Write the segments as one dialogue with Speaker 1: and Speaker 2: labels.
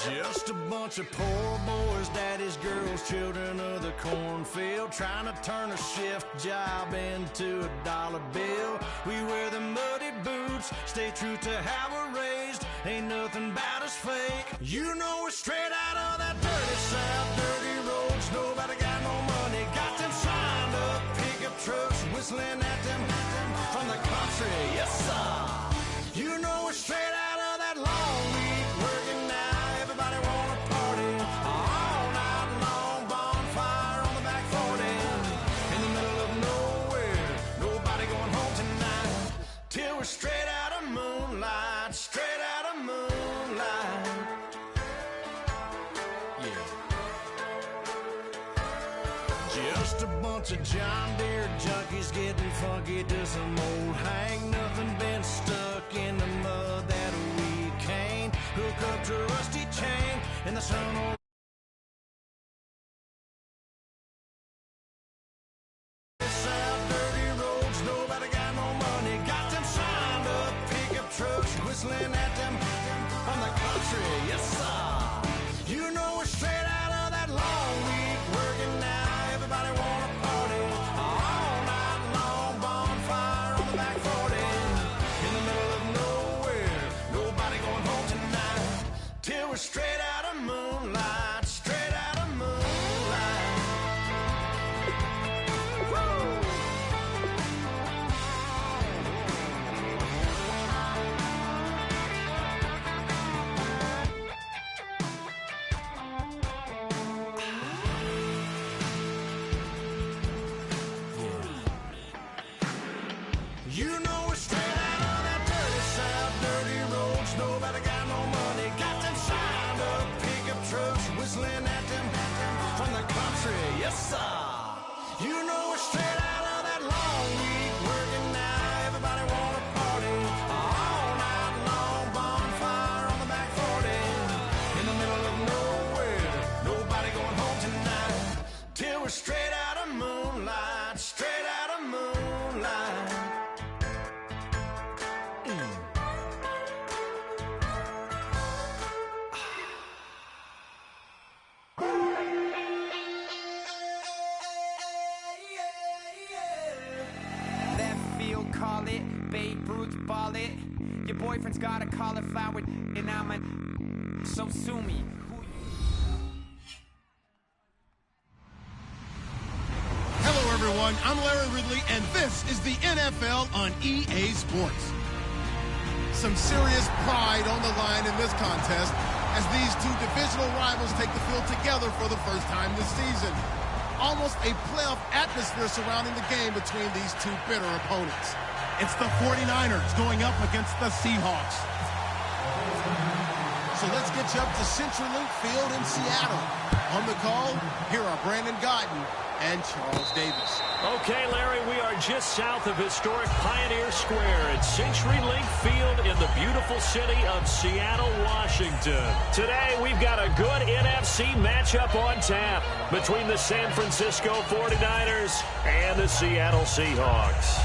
Speaker 1: Just a bunch of poor boys, daddy's girls, children of the cornfield, trying to turn a shift job into a dollar bill. We wear the muddy boots, stay true to how we're raised. Ain't nothing about us fake. You know we're straight out of that dirty South, dirty roads. Nobody got no money, got them signed up pickup trucks, whistling at them from the country. Yes, sir. You know we're straight out of that long week working now. Everybody wanna party all night long, bonfire on the back 40 in the middle of nowhere. Nobody going home tonight till we're straight out of moonlight, straight out of moonlight. Yeah. Just a bunch of John Deere junkies getting funky to some old hang. Nothing been stuck in the mud that we can't hook up to a rusty chain in the sun. South dirty roads, nobody got no money, got them signed up pickup trucks, whistling at them from the country. Yes, sir. You know we're straight out of that long week working now. Everybody wanna party all night long, bonfire on the back 40 in the middle of nowhere. Nobody going home tonight till we're straight out of moonlight, straight out of moonlight. Woo! You know we're straight out of that dirty South, dirty roads. Nobody got no money, got them signed up pickup trucks, whistling at them from the country. Yes, sir. You know we're straight out of that long week working now. Everybody wanna party all night long, bonfire on the back 40 in the middle of nowhere. Nobody going home tonight till we're straight out of moonlight, straight out of moonlight.
Speaker 2: Call it, Babe Ruth ball it. Your boyfriend's got a cauliflower and I'm a so sue me.
Speaker 3: Hello everyone, I'm Larry Ridley and this is the NFL on EA Sports. Some serious pride on the line in this contest as these two divisional rivals take the field together for the first time this season. Almost a playoff atmosphere surrounding the game between these two bitter opponents. It's the 49ers going up against the Seahawks. So let's get you up to CenturyLink Field in Seattle. On the call, here are Brandon Guyton and Charles Davis.
Speaker 4: Okay, Larry, we are just south of historic Pioneer Square at CenturyLink Field in the beautiful city of Seattle, Washington. Today, we've got a good NFC matchup on tap between the San Francisco 49ers and the Seattle Seahawks.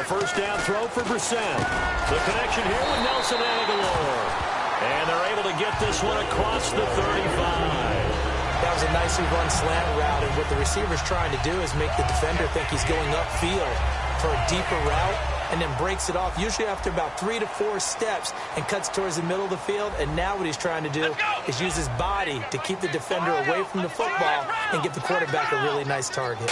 Speaker 4: First down throw for Brissett. The connection here with Nelson Aguilar. And they're able to get this one across the 35.
Speaker 5: That was a nicely run slant route, and what the receiver's trying to do is make the defender think he's going upfield for a deeper route, and then breaks it off, usually after about 3 to 4 steps, and cuts towards the middle of the field. And now what he's trying to do is use his body to keep the defender away from the football and give the quarterback a really nice target.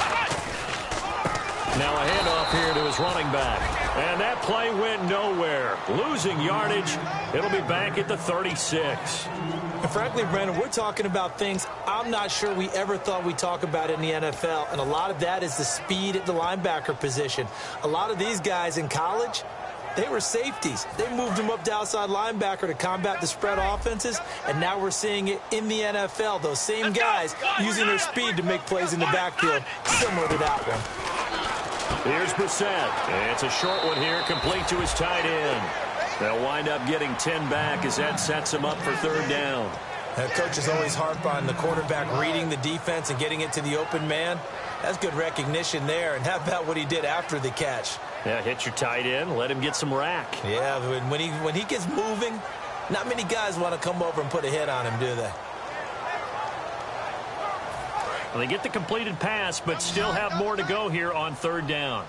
Speaker 4: Now a handoff here to his running back. And that play went nowhere. Losing yardage. It'll be back at the 36.
Speaker 5: And frankly, Brandon, we're talking about things I'm not sure we ever thought we'd talk about in the NFL. And a lot of that is the speed at the linebacker position. A lot of these guys in college, they were safeties. They moved them up to outside linebacker to combat the spread offenses, and now we're seeing it in the NFL. Those same guys using their speed to make plays in the backfield, similar to that one.
Speaker 4: Here's Brissett. It's a short one here, complete to his tight end. They'll wind up getting 10 back as that sets him up for third down.
Speaker 5: Coaches always harp on the quarterback reading the defense and getting it to the open man. That's good recognition there. And how about what he did after the catch?
Speaker 4: Yeah, hit your tight end, let him get some rack.
Speaker 5: Yeah, when he gets moving, not many guys want to come over and put a hit on him, do they?
Speaker 4: Well, they get the completed pass, but still have more to go here on third down.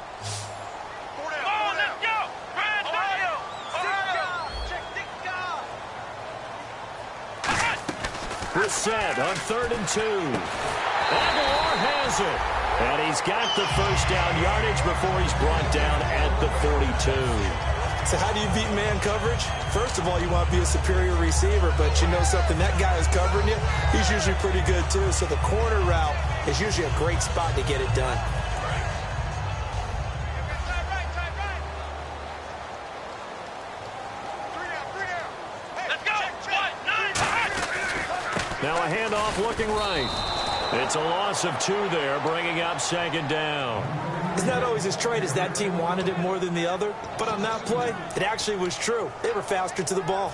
Speaker 4: Brissett on 3rd and 2. Aguilar has it. And he's got the first down yardage before he's brought down at the 42.
Speaker 5: So how do you beat man coverage? First of all, you want to be a superior receiver, but you know something, that guy who's covering you, he's usually pretty good too. So the corner route is usually a great spot to get it done.
Speaker 4: Now a handoff looking right. It's a loss of 2 there, bringing up 2nd down.
Speaker 5: It's not always as straight as that team wanted it more than the other, but on that play, it actually was true. They were faster to the ball.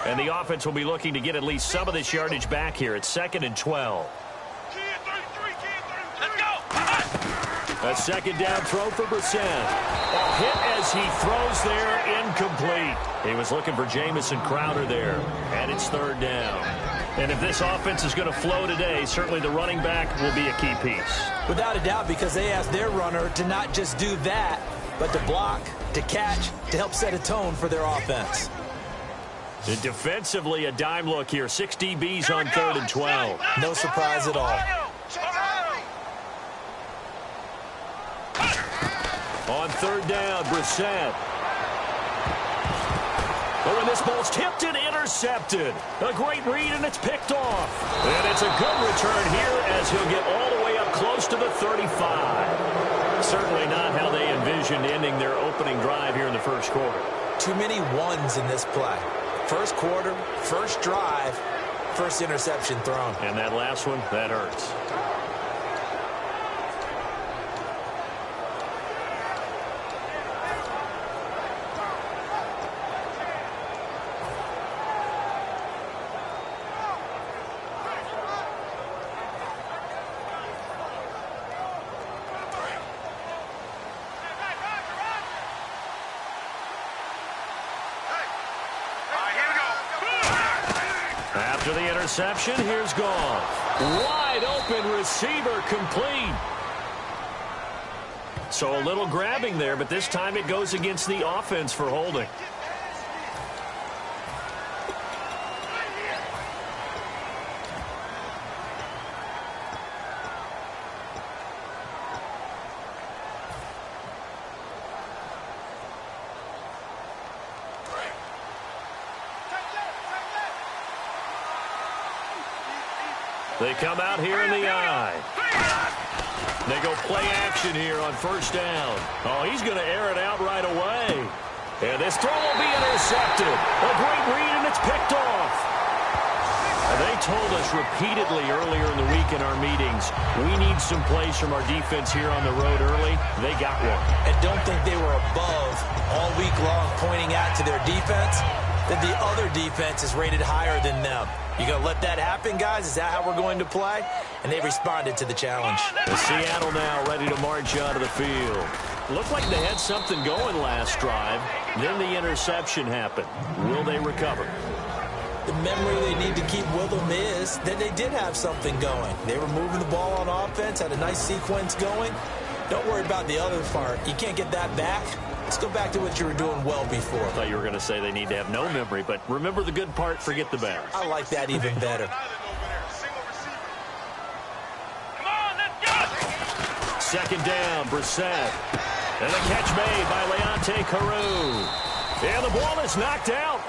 Speaker 4: And the offense will be looking to get at least some of this yardage back here. It's 2nd and 12. A 2nd down throw for Brissett. A hit as he throws there, incomplete. He was looking for Jamison Crowder there. And it's 3rd down. And if this offense is going to flow today, certainly the running back will be a key piece.
Speaker 5: Without a doubt, because they asked their runner to not just do that, but to block, to catch, to help set a tone for their offense.
Speaker 4: And defensively, a dime look here. 6 DBs on 3rd and 12.
Speaker 5: No surprise at all.
Speaker 4: On 3rd down, Brissett. Oh, and this ball's tipped and intercepted. A great read, and it's picked off. And it's a good return here as he'll get all the way up close to the 35. Certainly not how they envisioned ending their opening drive here in the first quarter.
Speaker 5: Too many ones in this play. First quarter, first drive, first interception thrown.
Speaker 4: And that last one, that hurts. After the interception, here's Goff. Wide open receiver, complete. So a little grabbing there, but this time it goes against the offense for holding. They come out here in the eye. They go play action here on 1st down. Oh, he's going to air it out right away. And this throw will be intercepted. A great read, and it's picked off. They told us repeatedly earlier in the week in our meetings, we need some plays from our defense here on the road early. They got one.
Speaker 5: And don't think they were above all week long pointing out to their defense that the other defense is rated higher than them. You going to let that happen, guys? Is that how we're going to play? And they responded to the challenge.
Speaker 4: Seattle now ready to march out of the field. Looked like they had something going last drive. Then the interception happened. Will they recover?
Speaker 5: The memory they need to keep with them is that they did have something going. They were moving the ball on offense, had a nice sequence going. Don't worry about the other part. You can't get that back. Let's go back to what you were doing well before.
Speaker 4: I thought you were going to say they need to have no memory, but remember the good part, forget the bad.
Speaker 5: I like that even better.
Speaker 4: Second down, Brissett. And a catch made by Leonte Carroo. And the ball is knocked out.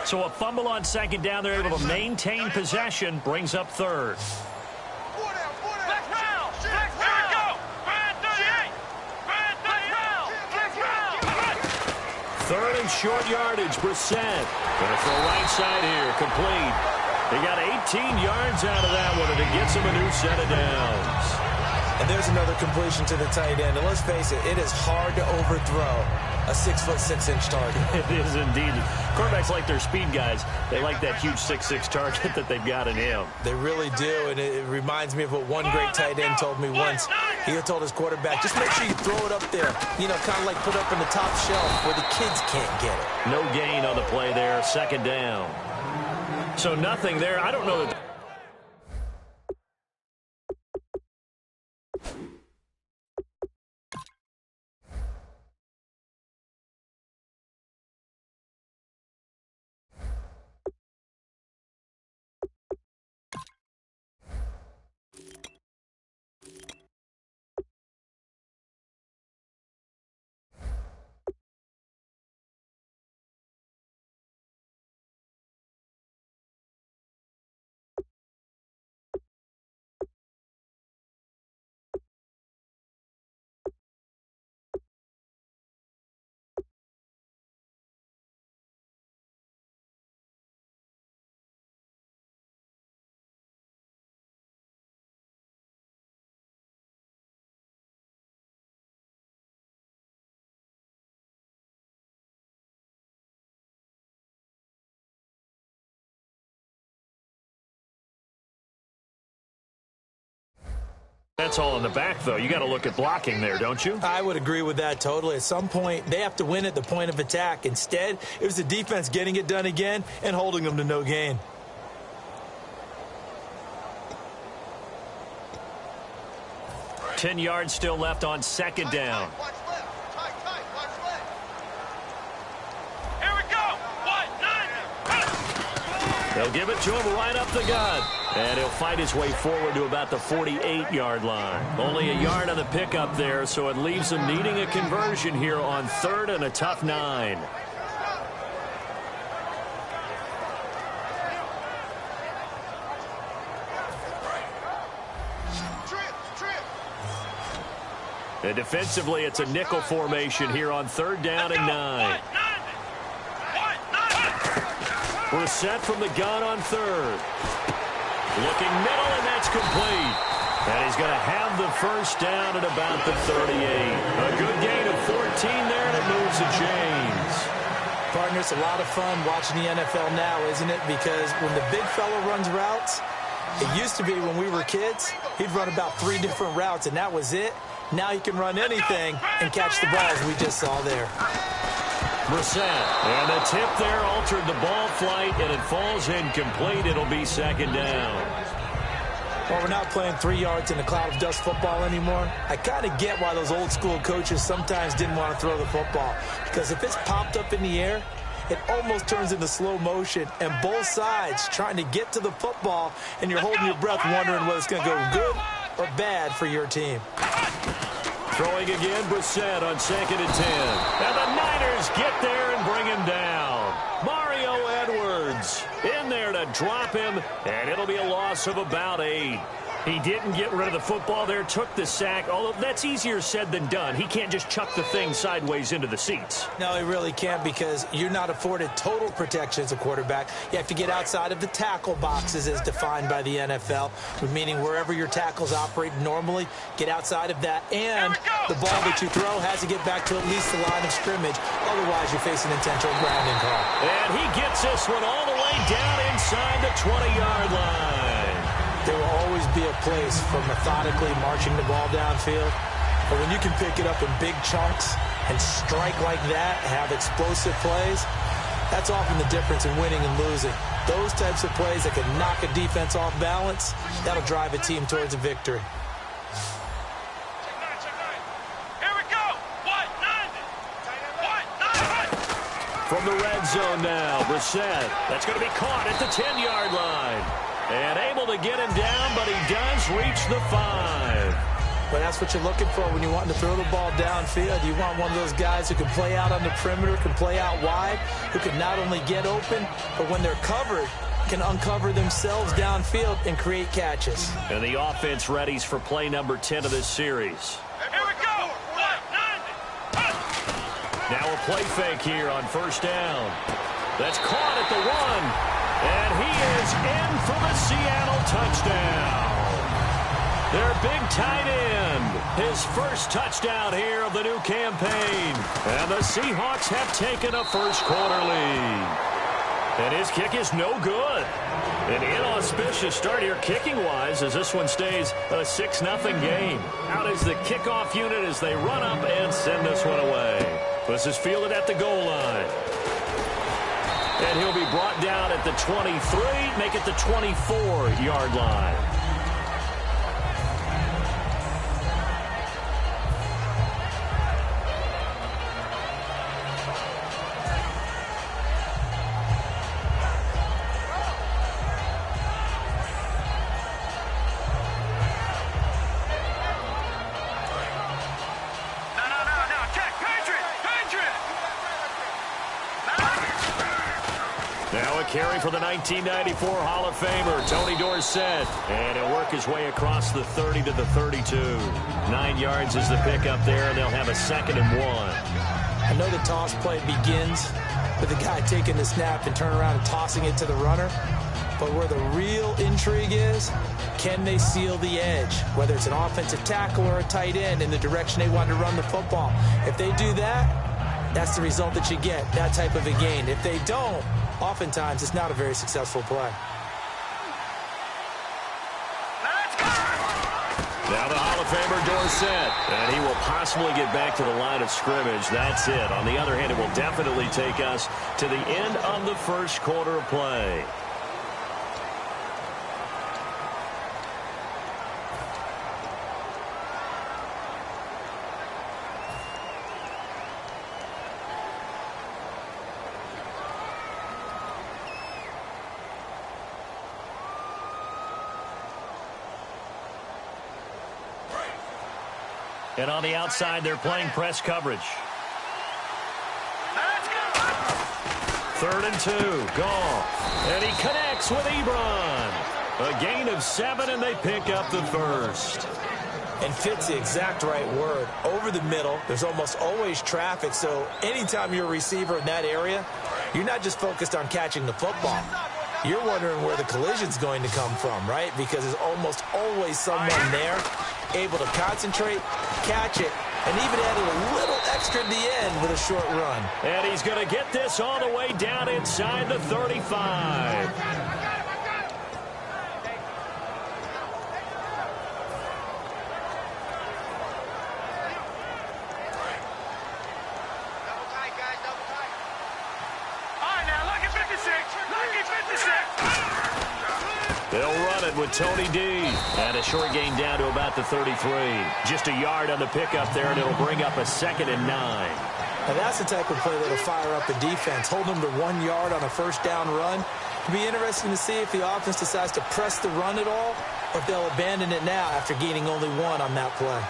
Speaker 4: So a fumble on second down. They're able to maintain possession. Brings up third. Third and short yardage. Brissett going to throw right side here. Complete. He got 18 yards out of that one, and it gets him a new set of downs.
Speaker 5: And there's another completion to the tight end. And let's face it, it is hard to overthrow a 6'6" target.
Speaker 4: It is indeed. Quarterbacks like their speed guys. They like that huge 6'6" target that they've got in him.
Speaker 5: They really do, and it reminds me of what one great tight end told me once. He told his quarterback, just make sure you throw it up there, you know, kind of like put up in the top shelf where the kids can't get it.
Speaker 4: No gain on the play there, second down. So nothing there. I don't know that. That's all in the back, though. You got to look at blocking there, don't you?
Speaker 5: I would agree with that totally. At some point, they have to win at the point of attack. Instead, it was the defense getting it done again and holding them to no gain.
Speaker 4: Ten yards still left on second down.
Speaker 6: Here we go.
Speaker 4: They'll give it to him right up the gut. And he'll fight his way forward to about the 48-yard line. Only a yard on the pickup there, so it leaves him needing a conversion here on third and a tough 9. And defensively, it's a nickel formation here on third down and 9. Brissett from the gun on third. Looking middle, and that's complete. And he's going to have the first down at about the 38. A good gain of 14 there, and it moves the chains.
Speaker 5: Partner, it's a lot of fun watching the NFL now, isn't it? Because when the big fella runs routes, it used to be when we were kids, he'd run about 3 different routes, and that was it. Now he can run anything and catch the balls we just saw there.
Speaker 4: Brissett, and the tip there altered the ball flight, and it falls incomplete. It'll be second down.
Speaker 5: Well, we're not playing 3 yards in a cloud of dust football anymore. I kind of get why those old school coaches sometimes didn't want to throw the football, because if it's popped up in the air, it almost turns into slow motion, and both sides trying to get to the football, and you're holding your breath wondering whether it's going to go good or bad for your team.
Speaker 4: Throwing again, Brissett on second and 10. And the Niners get there and bring him down. Mario Edwards in there to drop him, and it'll be a loss of about 8. He didn't get rid of the football there, took the sack, although that's easier said than done. He can't just chuck the thing sideways into the seats.
Speaker 5: No, he really can't, because you're not afforded total protection as a quarterback. You have to get outside of the tackle boxes as defined by the NFL, meaning wherever your tackles operate normally, get outside of that, and the ball that you throw has to get back to at least the line of scrimmage. Otherwise, you're facing intentional grounding call.
Speaker 4: And he gets this one all the way down inside the 20-yard line.
Speaker 5: There will always be a place for methodically marching the ball downfield. But when you can pick it up in big chunks and strike like that, have explosive plays, that's often the difference in winning and losing. Those types of plays that can knock a defense off balance, that'll drive a team towards a victory.
Speaker 6: Here we go.
Speaker 4: From the red zone now, Brissett. That's going to be caught at the 10-yard line. And able to get him down, but he does reach the 5.
Speaker 5: But that's what you're looking for when you're wanting to throw the ball downfield. You want one of those guys who can play out on the perimeter, can play out wide, who can not only get open, but when they're covered, can uncover themselves downfield and create catches.
Speaker 4: And the offense readies for play number 10 of this series.
Speaker 6: Here we go.
Speaker 4: Now a play fake here on first down. That's caught at the 1. And he is in for the Seattle touchdown. Their big tight end, his first touchdown here of the new campaign. And the Seahawks have taken a first-quarter lead. And his kick is no good. An inauspicious start here kicking-wise as this one stays a 6-0 game. Out is the kickoff unit as they run up and send this one away. This is fielded at the goal line. And he'll be brought down at the 23, make it the 24-yard line. Carry for the 1994 Hall of Famer, Tony Dorsett. And he'll work his way across the 30 to the 32. 9 yards is the pickup there, and they'll have a 2nd and 1.
Speaker 5: I know the toss play begins with the guy taking the snap and turning around and tossing it to the runner. But where the real intrigue is, can they seal the edge? Whether it's an offensive tackle or a tight end in the direction they want to run the football. If they do that, that's the result that you get, that type of a gain. If they don't, oftentimes it's not a very successful play.
Speaker 4: Now the Hall of Famer Dorsett, and he will possibly get back to the line of scrimmage. That's it. On the other hand, it will definitely take us to the end of the first quarter of play. And on the outside, they're playing press coverage. 3rd and 2. Goff. And he connects with Ebron. A gain of 7, and they pick up the first.
Speaker 5: And fit's the exact right word. Over the middle, there's almost always traffic. So anytime you're a receiver in that area, you're not just focused on catching the football. You're wondering where the collision's going to come from, right? Because there's almost always someone there able to concentrate, catch it, and even added a little extra at the end with a short run.
Speaker 4: And he's going to get this all the way down inside the 35. They'll run it with Tony D. And a short gain down to about the 33. Just a yard on the pickup there, and it'll bring up a 2nd and 9.
Speaker 5: Now that's the type of play that'll fire up the defense. Hold them to 1 yard on a first down run. It'll be interesting to see if the offense decides to press the run at all, or if they'll abandon it now after gaining only 1 on that play.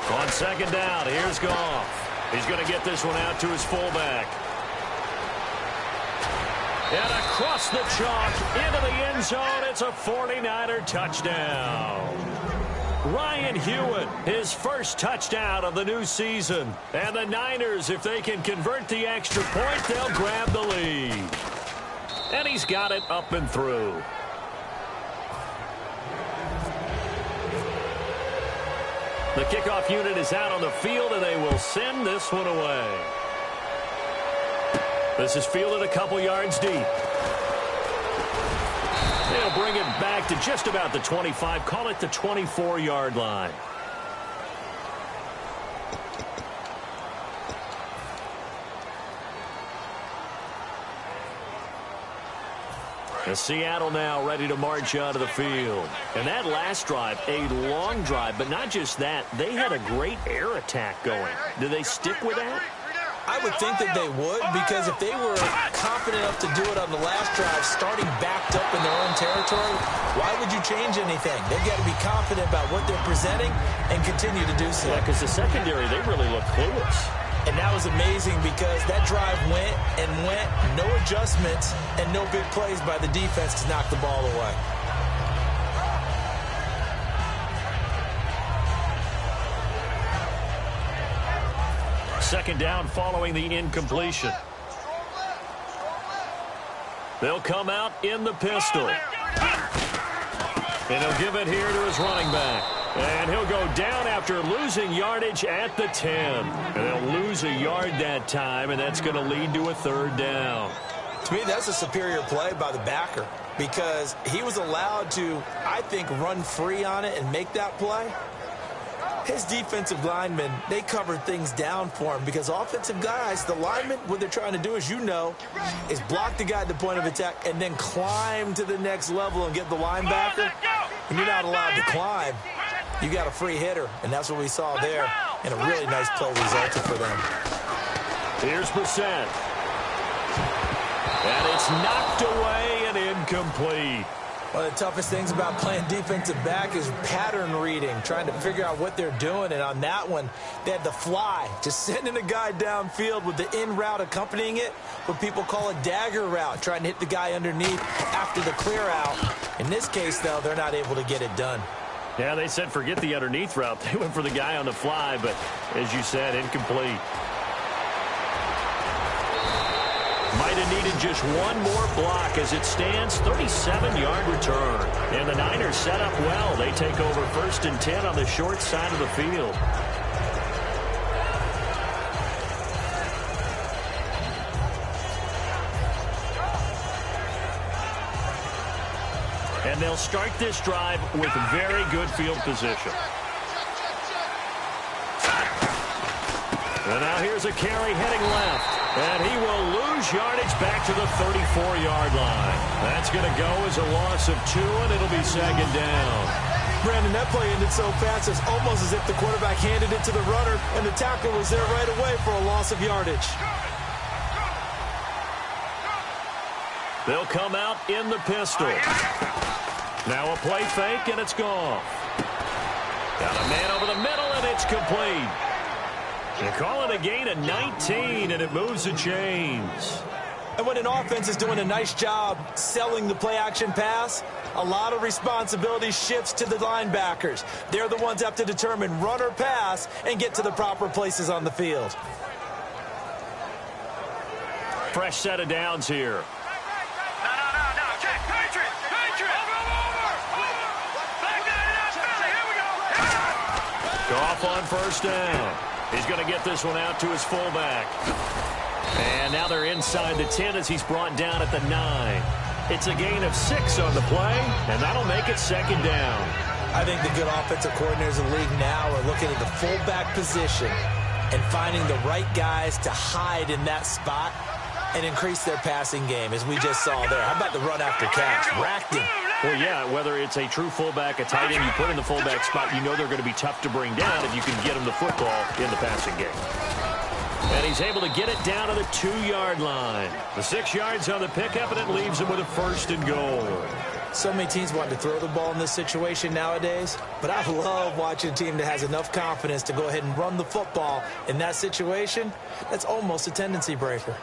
Speaker 4: On 2nd down, here's Goff. He's going to get this one out to his fullback. And across the chalk, into the end zone, it's a 49er touchdown. Ryan Hewitt, his first touchdown of the new season. And the Niners, if they can convert the extra point, they'll grab the lead. And he's got it up and through. The kickoff unit is out on the field, and they will send this one away. This is fielded a couple yards deep. They'll bring it back to just about the 25, call it the 24-yard line. And Seattle now ready to march onto the field. And that last drive, a long drive, but not just that. They had a great air attack going. Do they stick with that?
Speaker 5: I would think that they would, because if they were confident enough to do it on the last drive, starting backed up in their own territory, why would you change anything? They've got to be confident about what they're presenting and continue to do so.
Speaker 4: Yeah, because the secondary, they really look clueless.
Speaker 5: And that was amazing because that drive went and went, no adjustments and no big plays by the defense to knock the ball away.
Speaker 4: Second down following the incompletion. They'll come out in the pistol. And he'll give it here to his running back. And he'll go down after losing yardage at the 10. And they'll lose a yard that time, and that's going to lead to a third down.
Speaker 5: To me, that's a superior play by the backer because he was allowed to, I think, run free on it and make that play. His defensive linemen, they covered things down for him because offensive guys, the linemen, what they're trying to do, as you know, is block the guy at the point of attack and then climb to the next level and get the linebacker. And you're not allowed to climb. You got a free hitter, and that's what we saw there. And a really nice play resulted for them.
Speaker 4: Here's Brissett. And it's knocked away and incomplete.
Speaker 5: One of the toughest things about playing defensive back is pattern reading, trying to figure out what they're doing. And on that one, they had the fly, just sending a guy downfield with the in route accompanying it, what people call a dagger route, trying to hit the guy underneath after the clear out. In this case, though, they're not able to get it done.
Speaker 4: Yeah, they said forget the underneath route. They went for the guy on the fly, but as you said, incomplete. Might have needed just one more block as it stands, 37-yard return. And the Niners set up well. They take over 1st and 10 on the short side of the field. And they'll start this drive with very good field position. And now here's a carry heading left. And he will lose yardage back to the 34-yard line. That's going to go as a loss of 2, and it'll be second down.
Speaker 5: Brandon, that play ended so fast, it's almost as if the quarterback handed it to the runner, and the tackle was there right away for a loss of yardage.
Speaker 4: They'll come out in the pistol. Now a play fake, and it's gone. Got a man over the middle, and it's complete. They call it a gain of 19, and it moves the chains.
Speaker 5: And when an offense is doing a nice job selling the play-action pass, a lot of responsibility shifts to the linebackers. They're the ones that have to determine run or pass and get to the proper places on the field.
Speaker 4: Fresh set of downs here.
Speaker 6: No. Check. Patriots. Over. Back that up, Philly. Here we go.
Speaker 4: Goff on first down. He's going to get this one out to his fullback. And now they're inside the 10 as he's brought down at the 9. It's a gain of 6 on the play, and that'll make it second down.
Speaker 5: I think the good offensive coordinators in the league now are looking at the fullback position and finding the right guys to hide in that spot and increase their passing game, as we just saw there. How about the run after catch? Racked him.
Speaker 4: Well, yeah, whether it's a true fullback, a tight end you put in the fullback spot, you know they're going to be tough to bring down if you can get them the football in the passing game. And he's able to get it down to the 2-yard line. The 6 yards on the pickup, and it leaves him with a 1st and goal.
Speaker 5: So many teams want to throw the ball in this situation nowadays, but I love watching a team that has enough confidence to go ahead and run the football in that situation. That's almost a tendency breaker.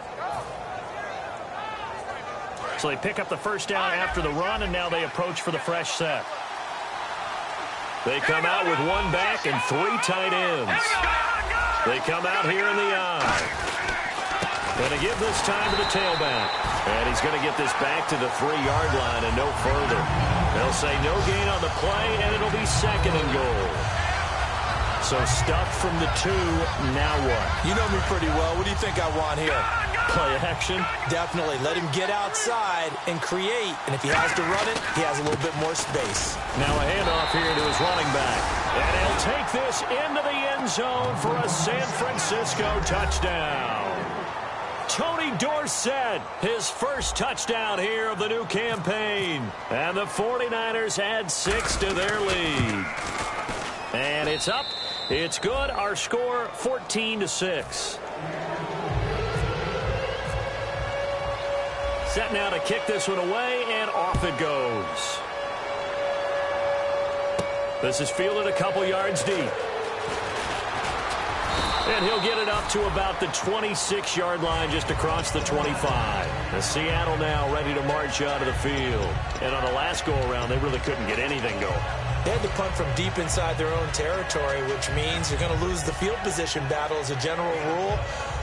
Speaker 4: So they pick up the first down after the run, and now they approach for the fresh set. They come out with 1 back and 3 tight ends. They come out here in the eye. Going to give this time to the tailback. And he's going to get this back to the 3-yard line and no further. They'll say no gain on the play, and it'll be 2nd and goal. So stuffed from the 2, now what?
Speaker 5: You know me pretty well. What do you think I want here?
Speaker 4: Play action?
Speaker 5: Definitely. Let him get outside and create. And if he has to run it, he has a little bit more space.
Speaker 4: Now a handoff here to his running back. And he'll take this into the end zone for a San Francisco touchdown. Tony Dorsett, his first touchdown here of the new campaign. And the 49ers add 6 to their lead. And it's up. It's good. Our score, 14-6. Set now to kick this one away, and off it goes. This is fielded a couple yards deep. And he'll get it up to about the 26-yard line just across the 25. And Seattle now ready to march out of the field. And on the last go-around, they really couldn't get anything going.
Speaker 5: They had to punt from deep inside their own territory, which means you're going to lose the field position battle as a general rule.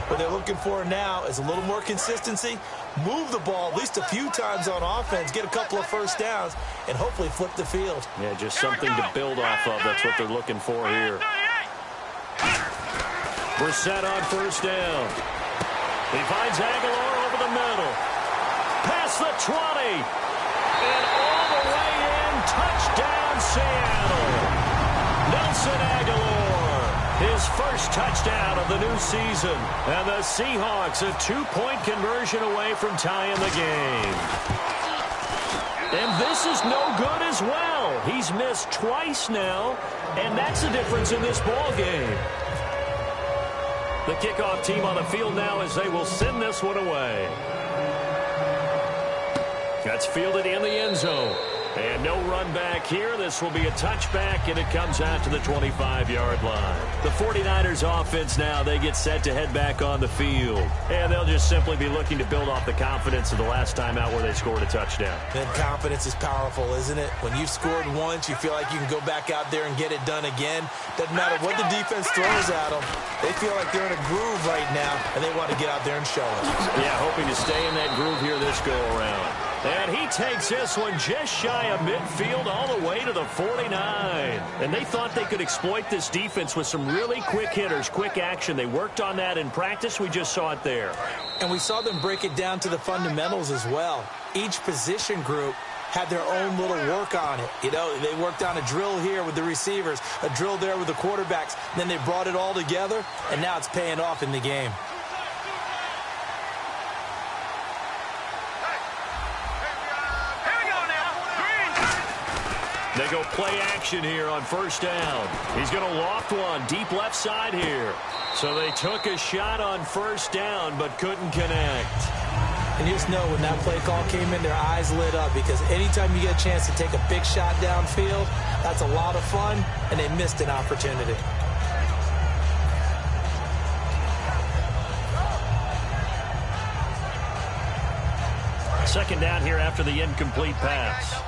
Speaker 5: What they're looking for now is a little more consistency, move the ball at least a few times on offense, get a couple of first downs, and hopefully flip the field.
Speaker 4: Yeah, just something to build off of. That's what they're looking for here. Brissett on first down. He finds Aguilar over the middle. Past the 20. And all the way in. Touchdown, Seattle. Nelson Aguilar. His first touchdown of the new season. And the Seahawks a 2-point conversion away from tying the game. And this is no good as well. He's missed twice now. And that's the difference in this ball game. The kickoff team on the field now as they will send this one away. That's fielded in the end zone. And no run back here. This will be a touchback, and it comes out to the 25-yard line. The 49ers offense now, they get set to head back on the field. And they'll just simply be looking to build off the confidence of the last time out where they scored a touchdown.
Speaker 5: And confidence is powerful, isn't it? When you've scored once, you feel like you can go back out there and get it done again. Doesn't matter what the defense throws at them. They feel like they're in a groove right now, and they want to get out there and show it.
Speaker 4: Yeah, hoping to stay in that groove here this go-around. And he takes this one just shy of midfield all the way to the 49. And they thought they could exploit this defense with some really quick hitters, quick action. They worked on that in practice. We just saw it there.
Speaker 5: And we saw them break it down to the fundamentals as well. Each position group had their own little work on it. You know, they worked on a drill here with the receivers, a drill there with the quarterbacks. Then they brought it all together, and now it's paying off in the game.
Speaker 4: They go play action here on first down. He's going to loft one deep left side here. So they took a shot on first down but couldn't connect.
Speaker 5: And you just know when that play call came in, their eyes lit up, because anytime you get a chance to take a big shot downfield, that's a lot of fun, and they missed an opportunity.
Speaker 4: Second down here after the incomplete pass.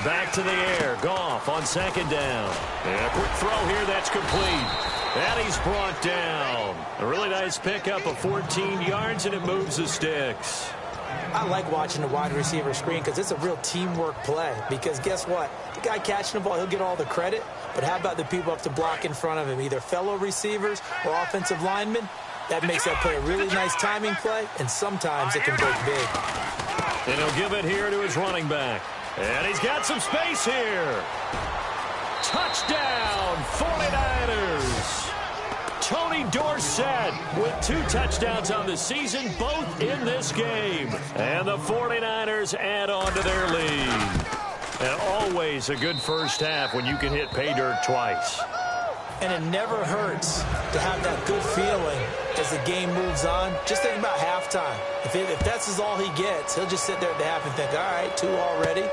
Speaker 4: Back to the air. Goff on second down. And a quick throw here that's complete. And he's brought down. A really nice pickup of 14 yards, and it moves the sticks.
Speaker 5: I like watching the wide receiver screen because it's a real teamwork play. Because guess what? The guy catching the ball, he'll get all the credit. But how about the people up to block in front of him, either fellow receivers or offensive linemen? That makes that play a really nice timing play, and sometimes it can break big.
Speaker 4: And he'll give it here to his running back. And he's got some space here. Touchdown, 49ers. Tony Dorsett with 2 touchdowns on the season, both in this game. And the 49ers add on to their lead. And always a good first half when you can hit pay dirt twice.
Speaker 5: And it never hurts to have that good feeling as the game moves on. Just think about halftime. If that's all he gets, he'll just sit there at the half and think, all right, 2 already.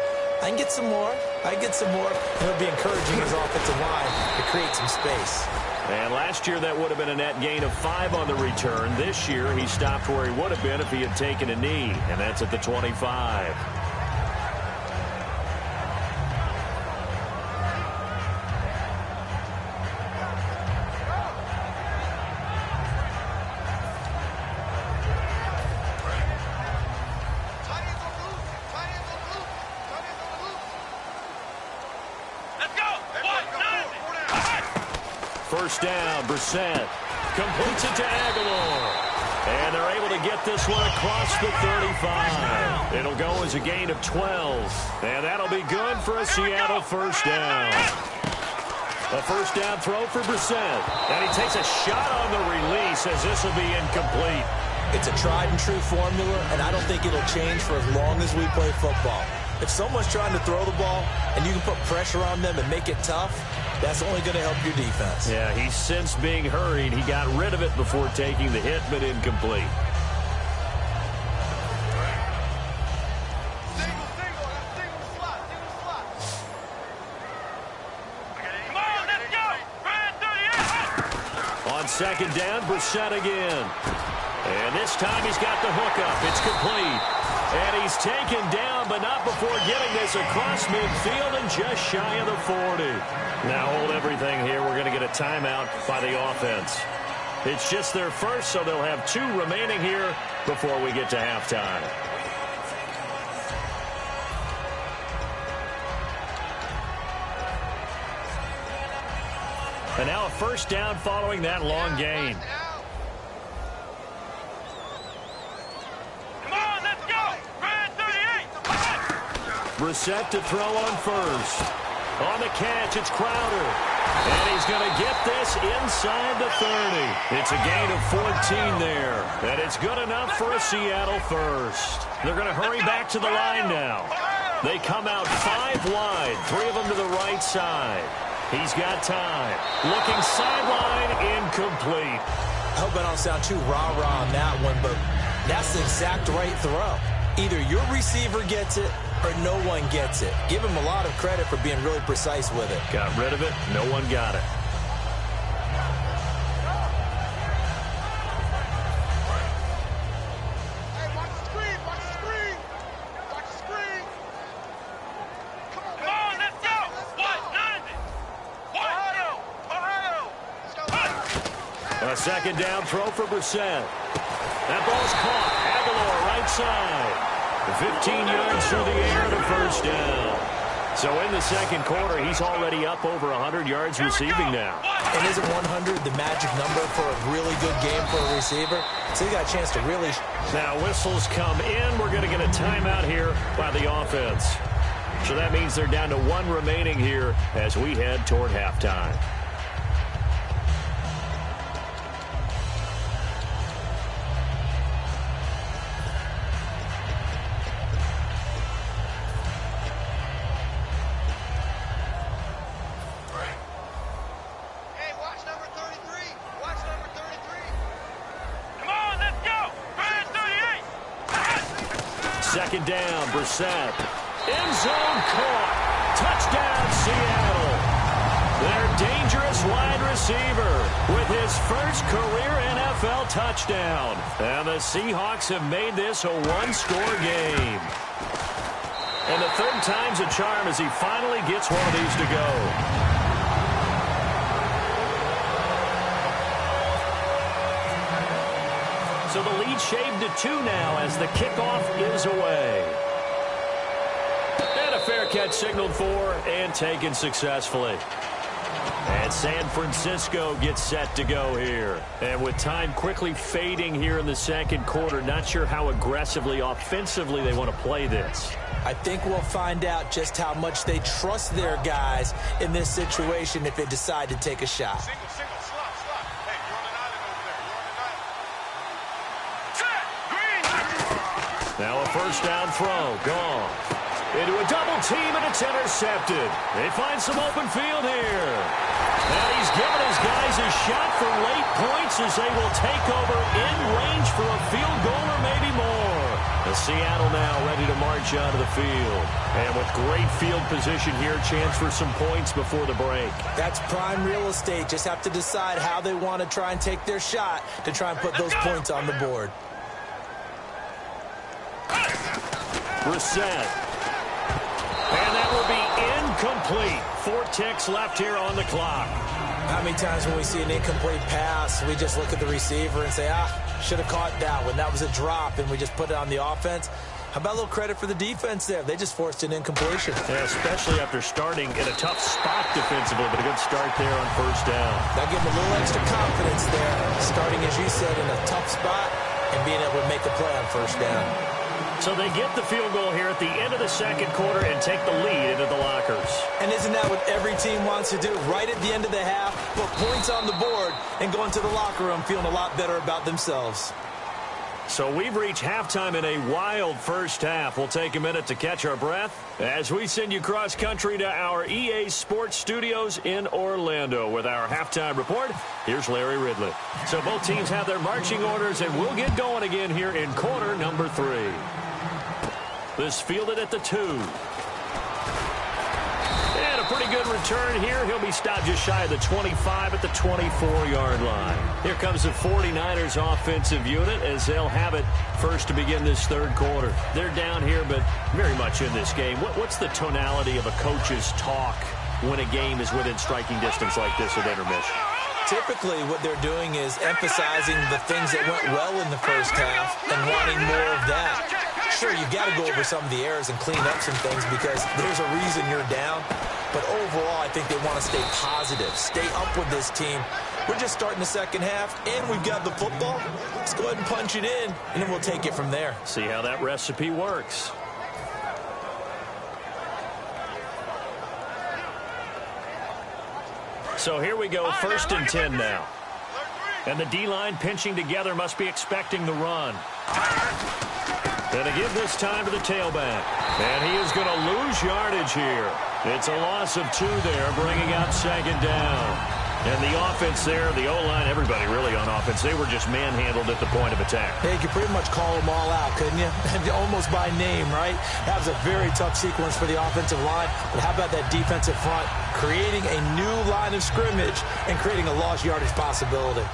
Speaker 5: I can get some more. I can get some more. And he'll be encouraging his offensive line to create some space.
Speaker 4: And last year that would have been a net gain of 5 on the return. This year he stopped where he would have been if he had taken a knee, and that's at the 25. First down, Brissett completes it to Aguilar. And they're able to get this one across the 35. It'll go as a gain of 12. And that'll be good for a Seattle first down. A first down throw for Brissett. And he takes a shot on the release as this will be incomplete.
Speaker 5: It's a tried-and-true formula, and I don't think it'll change for as long as we play football. If someone's trying to throw the ball and you can put pressure on them and make it tough, that's only going to help your defense.
Speaker 4: Yeah, he's since being hurried. He got rid of it before taking the hit, but incomplete. On second down, Brissett again. And this time he's got the hookup. It's complete. And he's taken down, but not before getting this across midfield and just shy of the 40. Now hold everything here. We're going to get a timeout by the offense. It's just their first, so they'll have 2 remaining here before we get to halftime. And now a first down following that long gain. Brissett to throw on first. On the catch, it's Crowder. And he's going to get this inside the 30. It's a gain of 14 there. And it's good enough for a Seattle first. They're going to hurry back to the line now. They come out 5 wide, 3 of them to the right side. He's got time. Looking sideline, incomplete.
Speaker 5: I hope I don't sound too rah-rah on that one, but that's the exact right throw. Either your receiver gets it or no one gets it. Give him a lot of credit for being really precise with it.
Speaker 4: Got rid of it. No one got it.
Speaker 6: Hey, watch the screen. Watch the screen. Watch the screen. Come on, let's go. What? Ohio. Let's go.
Speaker 4: A second down throw for Brissett. That ball's caught. Aguilar right side. 15 yards through the air to first down. So in the second quarter, he's already up over 100 yards receiving now.
Speaker 5: And isn't 100 the magic number for a really good game for a receiver? So he got a chance to really...
Speaker 4: Now whistles come in. We're going to get a timeout here by the offense. So that means they're down to 1 remaining here as we head toward halftime. Second down, Brissett. End zone caught. Touchdown, Seattle. Their dangerous wide receiver with his first career NFL touchdown. And the Seahawks have made this a 1-score game. And the 3rd time's a charm as he finally gets one of these to go. So the lead shaved to 2 now as the kickoff is away. And a fair catch signaled for and taken successfully. And San Francisco gets set to go here. And with time quickly fading here in the second quarter, not sure how aggressively, offensively they want to play this.
Speaker 5: I think we'll find out just how much they trust their guys in this situation if they decide to take a shot.
Speaker 6: Single, slot. Hey, you're on an island over there.
Speaker 4: Now a first down throw, gone. Into a double team, and it's intercepted. They find some open field here. And he's given his guys a shot for late points as they will take over in range for a field goal or maybe more. The Seattle now ready to march onto the field. And with great field position here, chance for some points before the break.
Speaker 5: That's prime real estate. Just have to decide how they want to try and take their shot to try and put those points on the board.
Speaker 4: Brissett. And that will be incomplete. 4 ticks left here on the clock.
Speaker 5: How many times when we see an incomplete pass, we just look at the receiver and say, should have caught that one. That was a drop, and we just put it on the offense. How about a little credit for the defense there? They just forced an incompletion.
Speaker 4: Yeah, especially after starting in a tough spot defensively, but a good start there on first down.
Speaker 5: That gave them a little extra confidence there, starting, as you said, in a tough spot and being able to make a play on first down.
Speaker 4: So they get the field goal here at the end of the second quarter and take the lead into the lockers.
Speaker 5: And isn't that what every team wants to do? Right at the end of the half, put points on the board and go into the locker room feeling a lot better about themselves.
Speaker 4: So we've reached halftime in a wild first half. We'll take a minute to catch our breath as we send you cross-country to our EA Sports Studios in Orlando with our halftime report. Here's Larry Ridley. So both teams have their marching orders, and we'll get going again here in quarter number 3. This fielded at the 2. And a pretty good return here. He'll be stopped just shy of the 25 at the 24-yard line. Here comes the 49ers offensive unit as they'll have it first to begin this third quarter. They're down here, but very much in this game. What's the tonality of a coach's talk when a game is within striking distance like this at intermission?
Speaker 5: Typically, what they're doing is emphasizing the things that went well in the first half and wanting more of that. Sure, you've got to go over some of the errors and clean up some things because there's a reason you're down. But overall, I think they want to stay positive, stay up with this team. We're just starting the second half, and we've got the football. Let's go ahead and punch it in, and then we'll take it from there.
Speaker 4: See how that recipe works. So here we go, first and 10 now. And the D-line pinching together must be expecting the run. And to give this time to the tailback. And he is going to lose yardage here. It's a loss of 2 there, bringing up second down. And the offense there, the O-line, everybody really on offense, they were just manhandled at the point of attack.
Speaker 5: Hey, you could pretty much call them all out, couldn't you? Almost by name, right? That was a very tough sequence for the offensive line. But how about that defensive front creating a new line of scrimmage and creating a lost yardage possibility?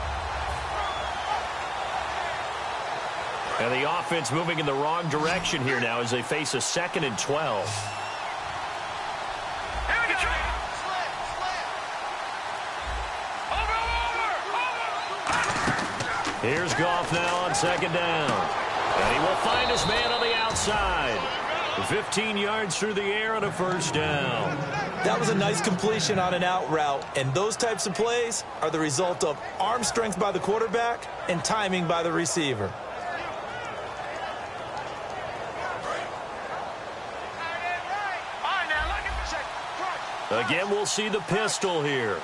Speaker 4: And the offense moving in the wrong direction here now as they face a 2nd and 12. Here's Goff now on second down. And he will find his man on the outside. 15 yards through the air on a first down.
Speaker 5: That was a nice completion on an out route. And those types of plays are the result of arm strength by the quarterback and timing by the receiver.
Speaker 4: Again, we'll see the pistol here.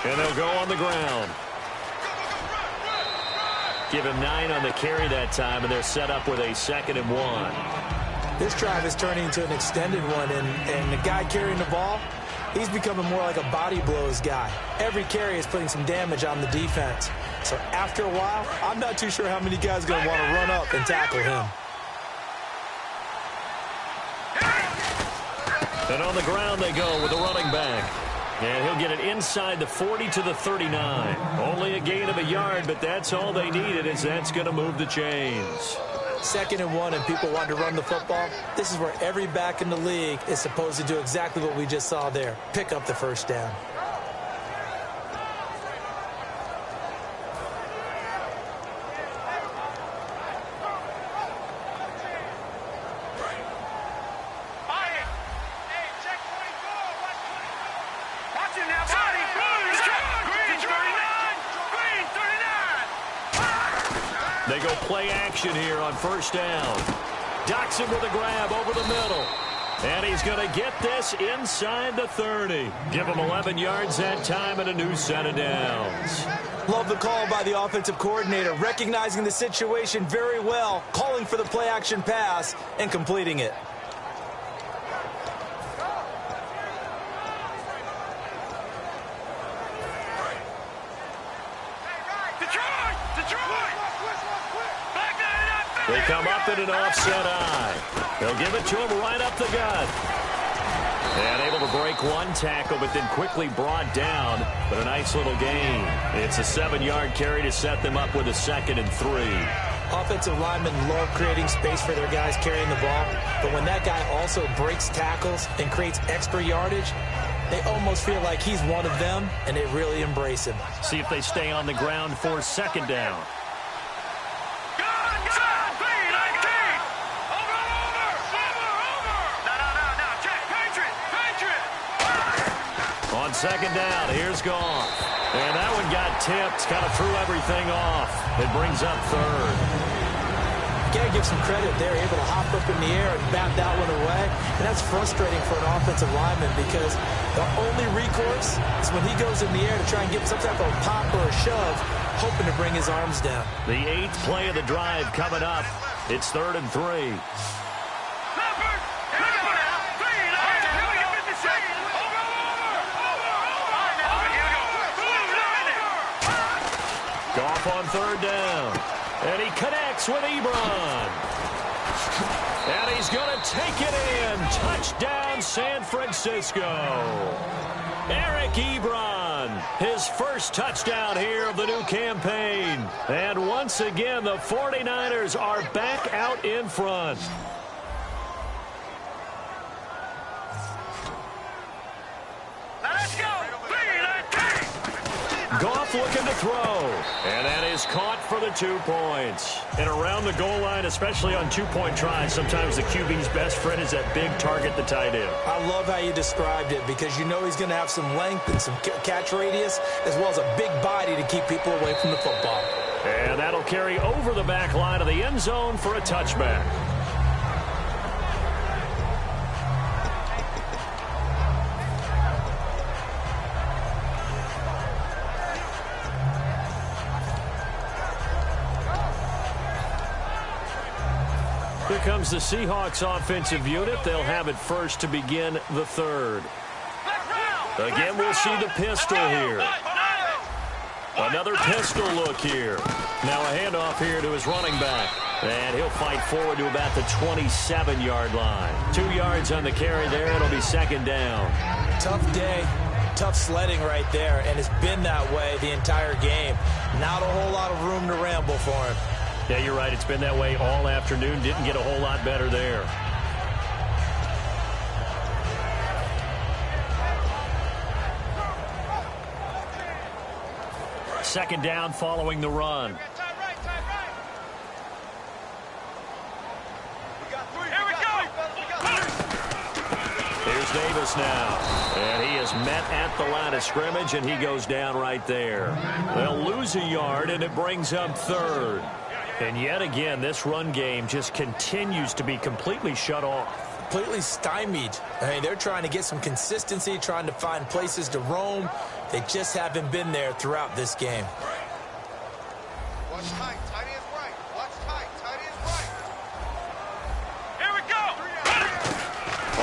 Speaker 4: And they'll go on the ground. Give him 9 on the carry that time, and they're set up with a 2nd and 1.
Speaker 5: This drive is turning into an extended one, and the guy carrying the ball, he's becoming more like a body blows guy. Every carry is putting some damage on the defense. So after a while, I'm not too sure how many guys are going to want to run up and tackle him.
Speaker 4: And on the ground they go with the running back. And he'll get it inside the 40 to the 39. Only a gain of a yard, but that's all they needed, as that's going to move the chains.
Speaker 5: 2nd and 1, and people want to run the football. This is where every back in the league is supposed to do exactly what we just saw there. Pick up the first down.
Speaker 4: They go play action here on first down. Docks him with a grab over the middle. And he's going to get this inside the 30. Give him 11 yards that time and a new set of downs.
Speaker 5: Love the call by the offensive coordinator, recognizing the situation very well, calling for the play action pass and completing it.
Speaker 4: They come up in an offset eye. They'll give it to him right up the gut. And able to break one tackle, but then quickly brought down. But a nice little gain. It's a 7-yard carry to set them up with a 2nd and 3.
Speaker 5: Offensive linemen love creating space for their guys carrying the ball. But when that guy also breaks tackles and creates extra yardage, they almost feel like he's one of them, and they really embrace him.
Speaker 4: See if they stay on the ground for 2nd down. On 2nd down, here's Goff. And that one got tipped, kind of threw everything off. It brings up 3rd.
Speaker 5: got to give some credit. They're able to hop up in the air and bat that one away. And that's frustrating for an offensive lineman because the only recourse is when he goes in the air to try and get some type of pop or a shove, hoping to bring his arms down.
Speaker 4: The 8th play of the drive coming up. It's 3rd and 3. Goff on 3rd down. And he connects with Ebron. And he's going to take it in. Touchdown, San Francisco. Eric Ebron, his first touchdown here of the new campaign. And once again, the 49ers are back out in front.
Speaker 6: Let's go!
Speaker 4: Goff looking to throw. And that is caught for the 2 points. And around the goal line, especially on 2-point tries, sometimes the QB's best friend is that big target, the tight end.
Speaker 5: I love how you described it because you know he's going to have some length and some catch radius as well as a big body to keep people away from the football.
Speaker 4: And that'll carry over the back line of the end zone for a touchback. Here comes the Seahawks offensive unit. They'll have it first to begin the 3rd. Again, we'll see the pistol here. Another pistol look here. Now a handoff here to his running back. And he'll fight forward to about the 27-yard line. 2 yards on the carry there. It'll be 2nd down.
Speaker 5: Tough day. Tough sledding right there. And it's been that way the entire game. Not a whole lot of room to ramble for him.
Speaker 4: Yeah, you're right. It's been that way all afternoon. Didn't get a whole lot better there. Second down following the run. Here's Davis now. And he is met at the line of scrimmage, and he goes down right there. They'll lose a yard, and it brings up 3rd. And yet again, this run game just continues to be completely shut off.
Speaker 5: Completely stymied. I mean, they're trying to get some consistency, trying to find places to roam. They just haven't been there throughout this game.
Speaker 6: Watch tight. Tight end's right. Watch tight. Tight end's right. Here we go.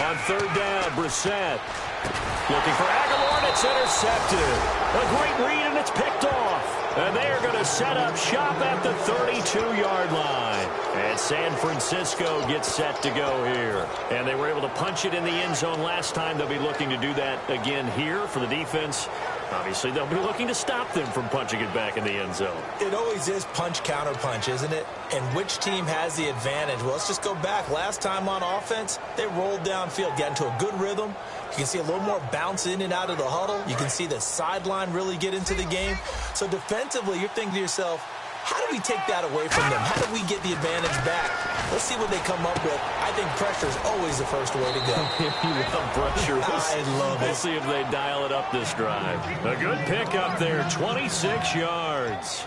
Speaker 4: On 3rd down, Brissett. Looking for Aguilar, and it's intercepted. A great read, and it's picked off. And they are going to set up shop at the 32-yard line. And San Francisco gets set to go here. And they were able to punch it in the end zone last time. They'll be looking to do that again here for the defense. Obviously, they'll be looking to stop them from punching it back in the end zone.
Speaker 5: It always is punch, counter punch, isn't it? And which team has the advantage? Well, let's just go back. Last time on offense, they rolled downfield, got into a good rhythm. You can see a little more bounce in and out of the huddle. You can see the sideline really get into the game. So defensively, you're thinking to yourself, how do we take that away from them? How do we get the advantage back? Let's see what they come up with. I think pressure is always the first way to go.
Speaker 4: You love pressure.
Speaker 5: I love it.
Speaker 4: We'll see if they dial it up this drive. A good pickup there, 26 yards.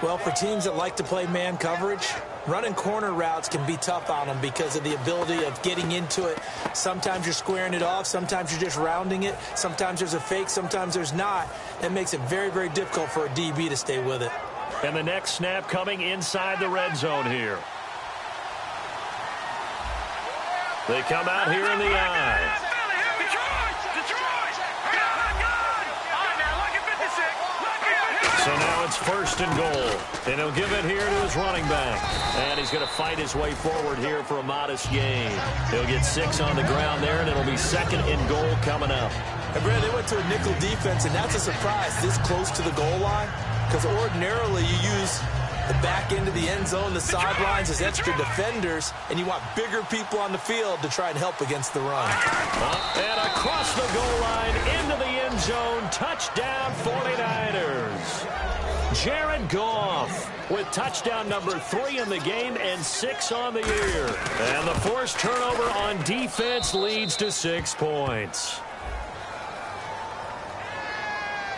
Speaker 5: Well, for teams that like to play man coverage, running corner routes can be tough on them because of the ability of getting into it. Sometimes you're squaring it off. Sometimes you're just rounding it. Sometimes there's a fake. Sometimes there's not. That makes it very, very difficult for a DB to stay with it.
Speaker 4: And the next snap coming inside the red zone here. They come out here in the eye. So now it's 1st and goal. And he'll give it here to his running back. And he's going to fight his way forward here for a modest gain. He'll get 6 on the ground there, and it'll be 2nd and goal coming up.
Speaker 5: And Brad, they went to a nickel defense, and that's a surprise this close to the goal line. Because ordinarily you use the back end of the end zone, the sidelines as extra defenders, and you want bigger people on the field to try and help against the run.
Speaker 4: And across the goal line, into the end zone, touchdown 49ers. Jared Goff with touchdown number 3 in the game and 6 on the year. And the forced turnover on defense leads to 6 points.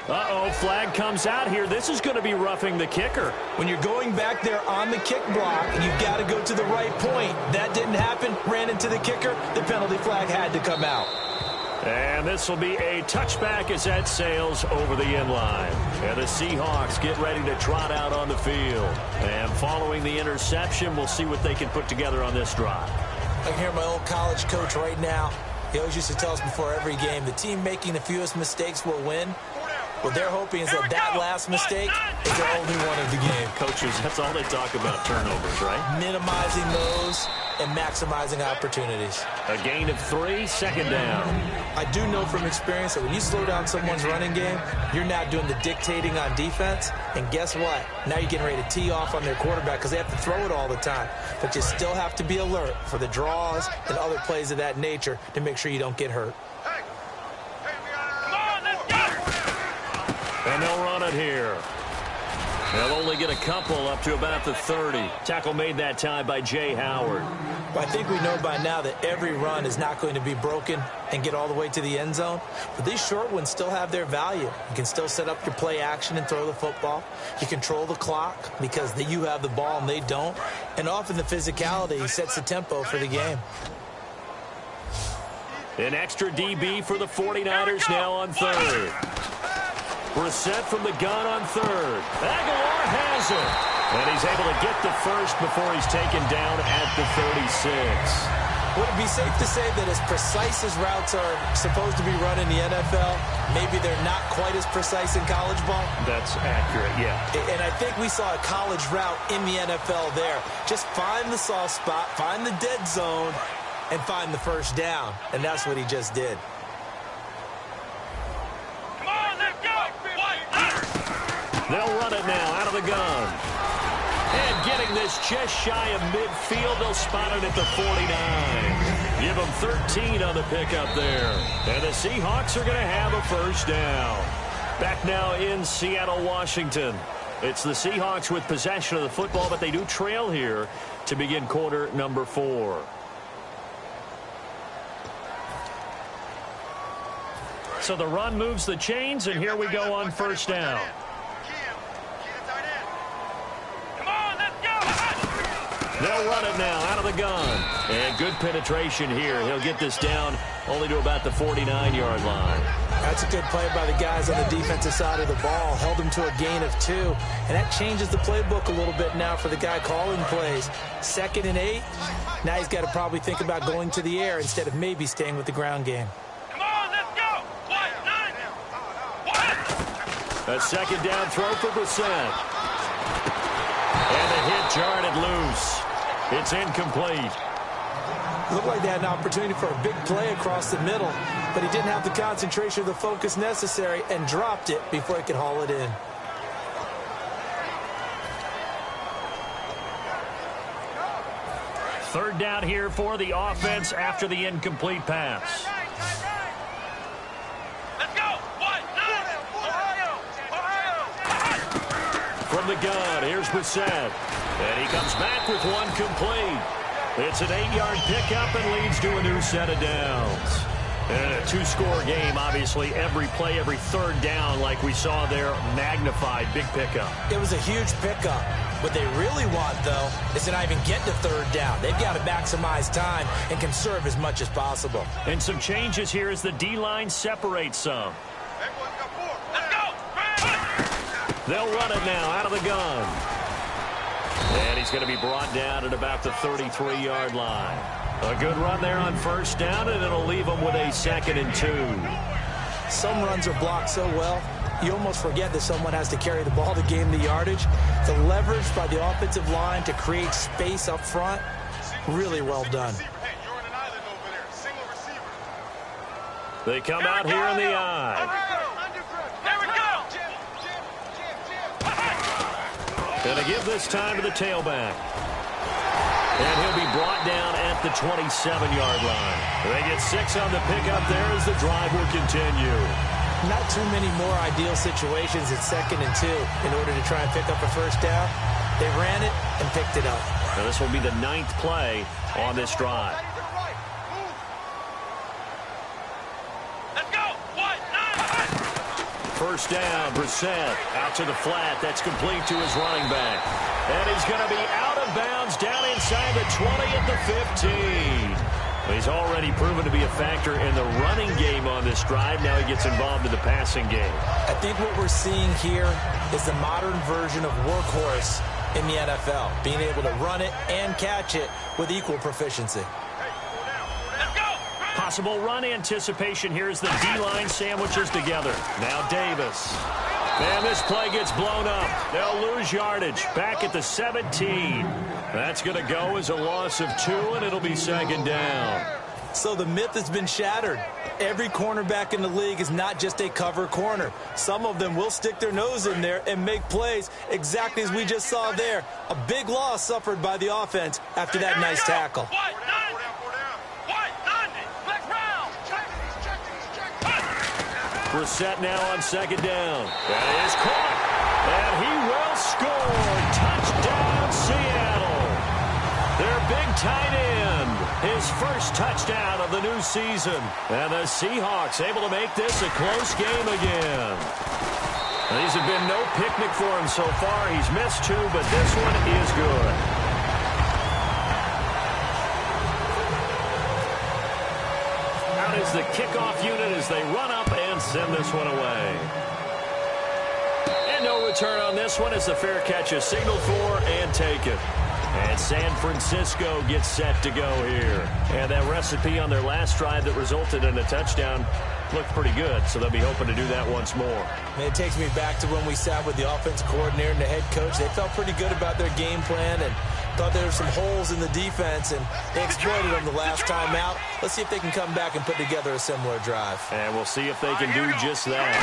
Speaker 4: Uh-oh, flag comes out here. This is going to be roughing the kicker.
Speaker 5: When you're going back there on the kick block, you've got to go to the right point. That didn't happen. Ran into the kicker. The penalty flag had to come out.
Speaker 4: And this will be a touchback as that sails over the inline. And the Seahawks get ready to trot out on the field. And following the interception, we'll see what they can put together on this drive.
Speaker 5: I can hear my old college coach right now. He always used to tell us before every game, the team making the fewest mistakes will win. What they're hoping is that last mistake is their only one of the game.
Speaker 4: Coaches, that's all they talk about, turnovers, right?
Speaker 5: Minimizing those and maximizing opportunities.
Speaker 4: A gain of 3, second down.
Speaker 5: I do know from experience that when you slow down someone's running game, you're not doing the dictating on defense. And guess what? Now you're getting ready to tee off on their quarterback because they have to throw it all the time. But you still have to be alert for the draws and other plays of that nature to make sure you don't get hurt.
Speaker 4: And they'll run it here. They'll only get a couple up to about the 30. Tackle made that time by Jay Howard.
Speaker 5: I think we know by now that every run is not going to be broken and get all the way to the end zone. But these short ones still have their value. You can still set up your play action and throw the football. You control the clock because you have the ball and they don't. And often the physicality sets the tempo for the game.
Speaker 4: An extra DB for the 49ers now on third. Brissett from the gun on third. Aguilar has it. And he's able to get the first before he's taken down at the 36.
Speaker 5: Would it be safe to say that as precise as routes are supposed to be run in the NFL, maybe they're not quite as precise in college ball?
Speaker 4: That's accurate, yeah.
Speaker 5: And I think we saw a college route in the NFL there. Just find the soft spot, find the dead zone, and find the first down. And that's what he just did.
Speaker 4: They'll run it now out of the gun. And getting this just shy of midfield, they'll spot it at the 49. Give them 13 on the pickup there. And the Seahawks are going to have a first down. Back now in Seattle, Washington. It's the Seahawks with possession of the football, but they do trail here to begin quarter number 4. So the run moves the chains, and here we go on first down. They'll run it now out of the gun. And good penetration here. He'll get this down only to about the 49-yard line.
Speaker 5: That's a good play by the guys on the defensive side of the ball. Held him to a gain of 2. And that changes the playbook a little bit now for the guy calling plays. 2nd and 8. Now he's got to probably think about going to the air instead of maybe staying with the ground game.
Speaker 4: A second down throw for Brissett. And the hit jarred it loose. It's incomplete.
Speaker 5: Looked like they had an opportunity for a big play across the middle, but he didn't have the concentration or the focus necessary and dropped it before he could haul it in.
Speaker 4: Third down here for the offense after the incomplete pass. From the gun, here's Brissett. And he comes back with one complete. It's an 8-yard pickup and leads to a new set of downs. And a 2-score game, obviously. Every play, every third down, like we saw there, magnified. Big pickup.
Speaker 5: It was a huge pickup. What they really want, though, is to not even get to third down. They've got to maximize time and conserve as much as possible.
Speaker 4: And some changes here as the D-line separates some. They'll run it now out of the gun. And he's going to be brought down at about the 33-yard line. A good run there on first down, and it'll leave them with a 2nd and 2.
Speaker 5: Some runs are blocked so well, you almost forget that someone has to carry the ball to gain the yardage. The leverage by the offensive line to create space up front, really well done.
Speaker 4: They come out here in the eye. Going to give this time to the tailback. And he'll be brought down at the 27-yard line. They get 6 on the pickup there as the drive will continue.
Speaker 5: Not too many more ideal situations at 2nd and 2 in order to try and pick up a first down. They ran it and picked it up.
Speaker 4: Now this will be the 9th play on this drive. first down. Brissett out to the flat. That's complete to his running back. And he's going to be out of bounds down inside the 20 at the 15. He's already proven to be a factor in the running game on this drive. Now he gets involved in the passing game.
Speaker 5: I think what we're seeing here is the modern version of workhorse in the NFL, being able to run it and catch it with equal proficiency.
Speaker 4: Possible run anticipation here as the D-line sandwiches together. Now Davis. And this play gets blown up. They'll lose yardage back at the 17. That's going to go as a loss of 2, and it'll be second down.
Speaker 5: So the myth has been shattered. Every cornerback in the league is not just a cover corner. Some of them will stick their nose in there and make plays exactly as we just saw there. A big loss suffered by the offense after that nice tackle.
Speaker 4: Brissett now on second down. That is caught. And he will score. Touchdown, Seattle. Their big tight end. His first touchdown of the new season. And the Seahawks able to make this a close game again. These have been no picnic for him so far. He's missed 2, but this one is good. Out is the kickoff unit as they run up and send this one away. And no return on this one as the fair catch is signaled for and taken. And San Francisco gets set to go here. And that recipe on their last drive that resulted in a touchdown looked pretty good, so they'll be hoping to do that once more.
Speaker 5: And it takes me back to when we sat with the offensive coordinator and the head coach. They felt pretty good about their game plan and thought there were some holes in the defense, and they exploited them the last time out. Let's see if they can come back and put together a similar drive.
Speaker 4: And we'll see if they can do just that.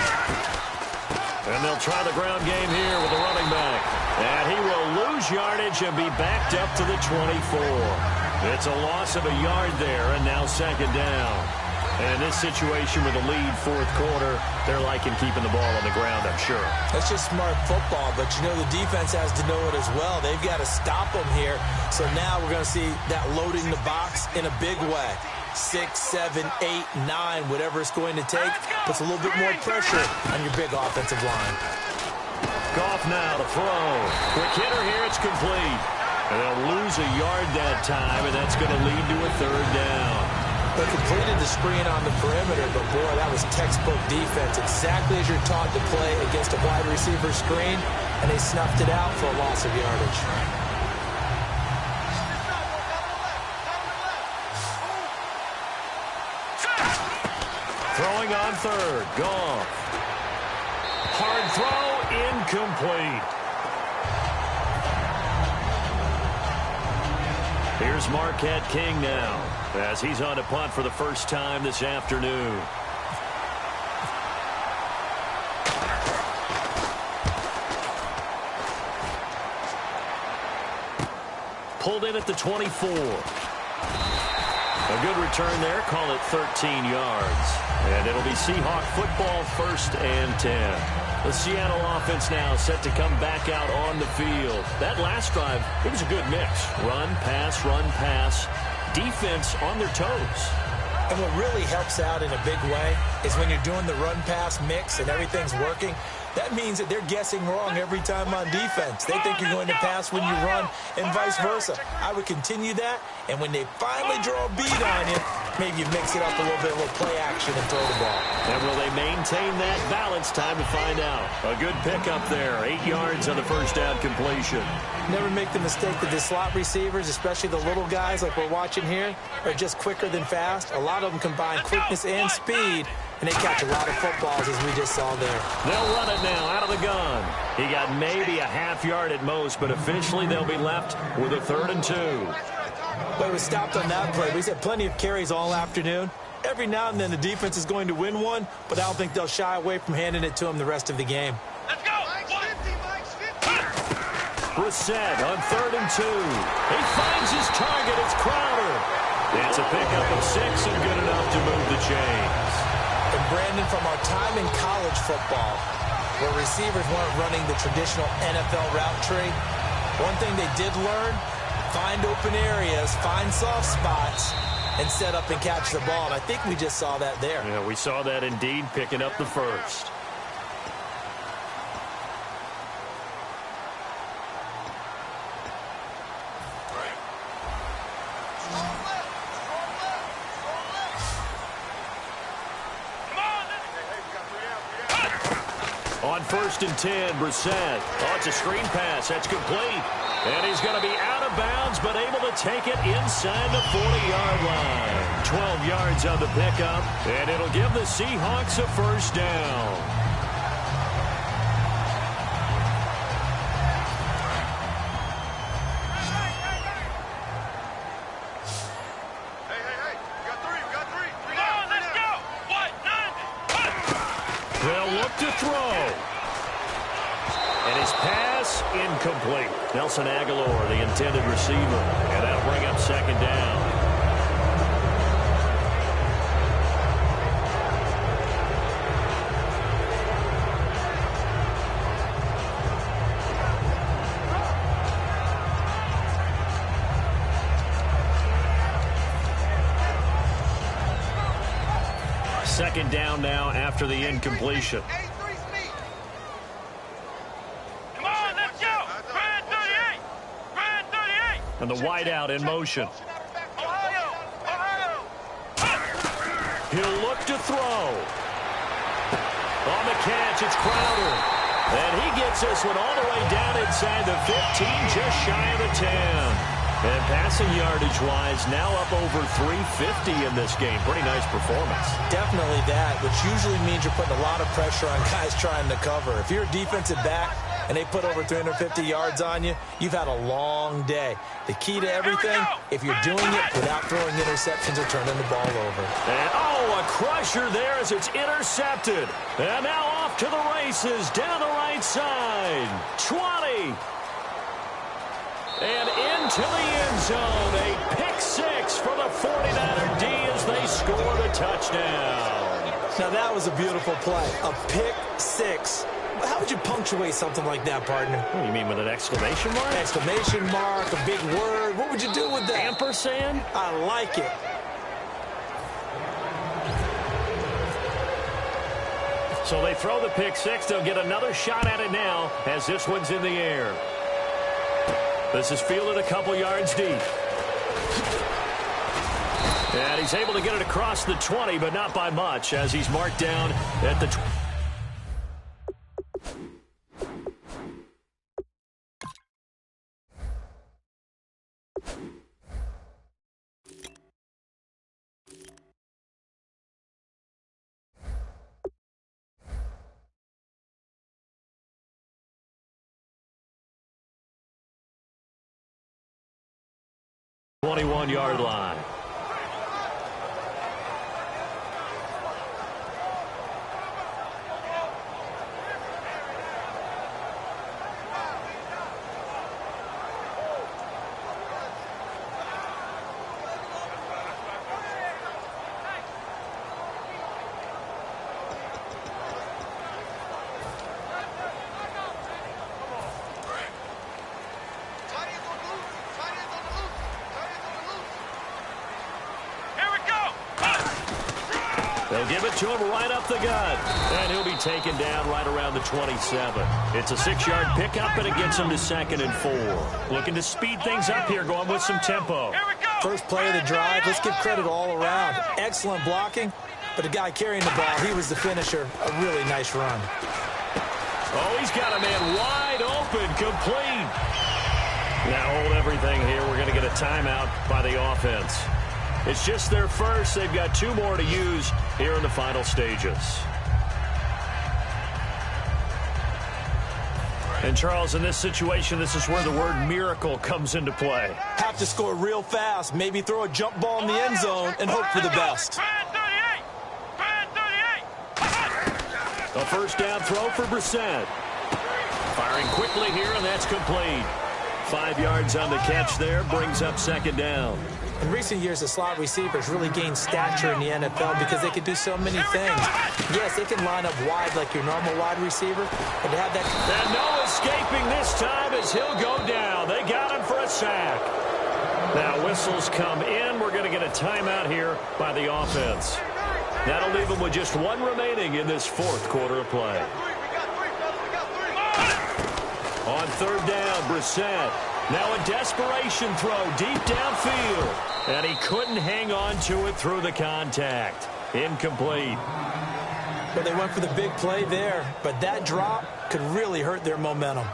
Speaker 4: And they'll try the ground game here with the running back. And he will lose yardage and be backed up to the 24. It's a loss of a yard there, and now second down. And in this situation with a lead fourth quarter, they're liking keeping the ball on the ground, I'm sure. That's
Speaker 5: just smart football, but you know the defense has to know it as well. They've got to stop them here. So now we're going to see that loading the box in a big way. 6, 7, 8, 9, whatever it's going to take, puts a little bit more pressure on your big offensive line.
Speaker 4: Goff now to throw. Quick hitter here, it's complete. And they'll lose a yard that time, and that's going to lead to a third down.
Speaker 5: They completed the screen on the perimeter, but boy, that was textbook defense. Exactly as you're taught to play against a wide receiver screen, and they snuffed it out for a loss of yardage.
Speaker 4: Throwing on third, Goff. Hard throw, incomplete. Here's Marquette King now, as he's on to punt for the first time this afternoon. Pulled in at the 24. A good return there, call it 13 yards. And it'll be Seahawk football, 1st and 10. The Seattle offense now set to come back out on the field. That last drive, it was a good mix. Run, pass, defense on their toes.
Speaker 5: And what really helps out in a big way is when you're doing the run-pass mix and everything's working, that means that they're guessing wrong every time on defense. They think you're going to pass when you run and vice versa. I would continue that, and when they finally draw a beat on you, maybe you mix it up a little bit, a little play action and throw the ball.
Speaker 4: And will they maintain that balance? Time to find out. A good pickup there, 8 yards on the first down completion.
Speaker 5: Never make the mistake that the slot receivers, especially the little guys like we're watching here, are just quicker than fast. A lot of them combine quickness and speed, and they catch a lot of footballs, as we just saw there.
Speaker 4: They'll run it now out of the gun. He got maybe a half yard at most, but officially they'll be left with a 3rd and 2.
Speaker 5: Well, he was stopped on that play. He's had plenty of carries all afternoon. Every now and then the defense is going to win one, but I don't think they'll shy away from handing it to him the rest of the game.
Speaker 6: Let's go! Mike's 50, Mike's 50!
Speaker 4: Brissett on 3rd and 2. He finds his target. It's Crowder. It's a pickup of 6 and good enough to move the chains.
Speaker 5: And Brandon, from our time in college football, where receivers weren't running the traditional NFL route tree, one thing they did learn, find open areas, find soft spots, and set up and catch the ball. And I think we just saw that there.
Speaker 4: Yeah, we saw that indeed, picking up the first. On 1st and 10, Brissett. Oh, it's a screen pass. That's complete. And he's going to be out of bounds, but able to take it inside the 40-yard line. 12 yards on the pickup, and it'll give the Seahawks a first down. Incomplete. Nelson Aguilar, the intended receiver. And that'll bring up 2nd down. Second down now after the incompletion. And the wideout in motion. He'll look to throw. On the catch, it's Crowder. And he gets this one all the way down inside the 15, just shy of the 10. And passing yardage-wise, now up over 350 in this game. Pretty nice performance.
Speaker 5: Definitely that, which usually means you're putting a lot of pressure on guys trying to cover. If you're a defensive back and they put over 350 yards on you, you've had a long day. The key to everything, if you're doing it without throwing interceptions or turning the ball over.
Speaker 4: And, oh, a crusher there as it's intercepted. And now off to the races down the right side. 20. And into the end zone. A pick 6 for the 49er D as they score the touchdown.
Speaker 5: Now, that was a beautiful play. A pick 6. How would you punctuate something like that, partner?
Speaker 4: What do you mean, with an exclamation mark?
Speaker 5: Exclamation mark, a big word. What would you do with that?
Speaker 4: Ampersand?
Speaker 5: I like it.
Speaker 4: So they throw the pick 6. They'll get another shot at it now as this one's in the air. This is fielded a couple yards deep. And he's able to get it across the 20, but not by much, as he's marked down at the 20. Yard line. They'll give it to him right up the gut. And he'll be taken down right around the 27. It's a 6-yard pickup, and it gets him to 2nd and 4. Looking to speed things up here, going with some tempo.
Speaker 5: First play of the drive. Let's give credit all around. Excellent blocking, but the guy carrying the ball, he was the finisher. A really nice run.
Speaker 4: Oh, he's got a man wide open, complete. Now hold everything here. We're going to get a timeout by the offense. It's just their first. They've got 2 more to use here in the final stages. And, Charles, in this situation, this is where the word miracle comes into play.
Speaker 5: Have to score real fast, maybe throw a jump ball in the end zone and hope for the best.
Speaker 4: A first down throw for Brissett. Firing quickly here, and that's complete. 5 yards on the catch there, brings up 2nd down.
Speaker 5: In recent years, the slot receivers really gained stature in the NFL because they can do so many things. Yes, they can line up wide like your normal wide receiver, but to have that...
Speaker 4: And no escaping this time as he'll go down. They got him for a sack. Now whistles come in. We're going to get a timeout here by the offense. That'll leave them with just 1 remaining in this 4th quarter of play. On 3rd down, Brissett. Now a desperation throw deep downfield. And he couldn't hang on to it through the contact. Incomplete.
Speaker 5: But they went for the big play there. But that drop could really hurt their momentum.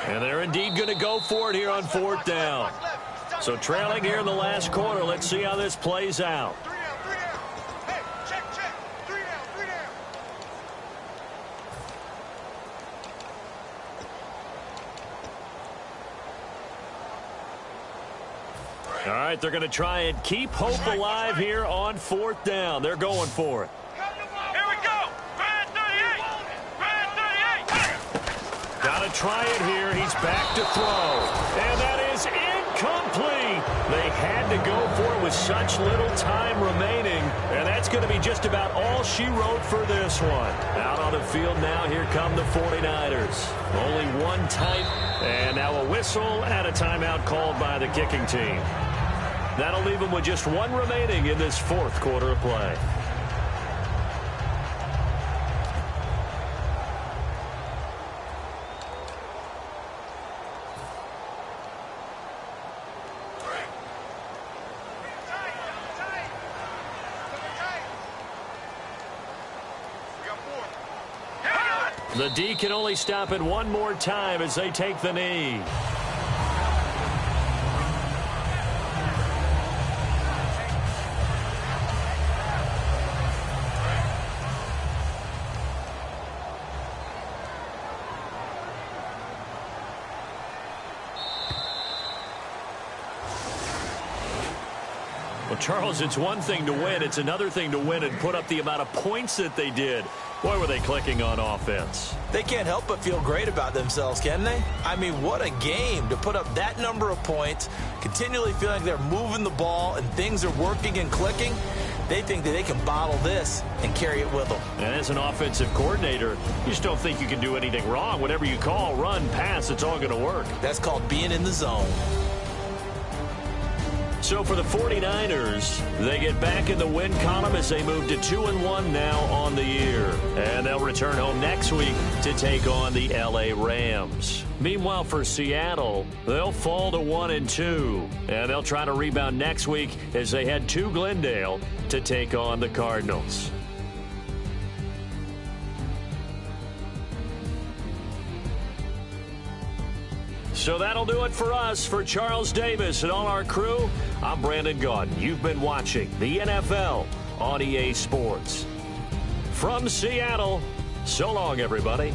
Speaker 4: And they're indeed going to go for it here on 4th down. So trailing here in the last quarter. Let's see how this plays out.
Speaker 6: 3 down, 3 down. Hey, check. 3 down, 3 down.
Speaker 4: All right, they're going to try and keep hope alive here on 4th down. They're going for it.
Speaker 6: Here we go. Brad 38. Brad 38.
Speaker 4: Got to try it here. He's back to throw. And that is incomplete. They had to go for it with such little time remaining. And that's going to be just about all she wrote for this one. Out on the field now, here come the 49ers. Only one time. And now a whistle and a timeout called by the kicking team. That'll leave them with just one remaining in this 4th quarter of play. The D can only stop it one more time as they take the knee. Well, Charles, it's one thing to win. It's another thing to win and put up the amount of points that they did. Boy, were they clicking on offense.
Speaker 5: They can't help but feel great about themselves, can they? I mean, what a game to put up that number of points, continually feeling like they're moving the ball and things are working and clicking. They think that they can bottle this and carry it with them.
Speaker 4: And as an offensive coordinator, you just don't think you can do anything wrong. Whatever you call, run, pass, it's all going to work.
Speaker 5: That's called being in the zone.
Speaker 4: So for the 49ers, they get back in the win column as they move to 2-1 now on the year. And they'll return home next week to take on the LA Rams. Meanwhile, for Seattle, they'll fall to 1-2. And they'll try to rebound next week as they head to Glendale to take on the Cardinals. So that'll do it for us. For Charles Davis and all our crew, I'm Brandon Gaudin. You've been watching the NFL on EA Sports. From Seattle, so long, everybody.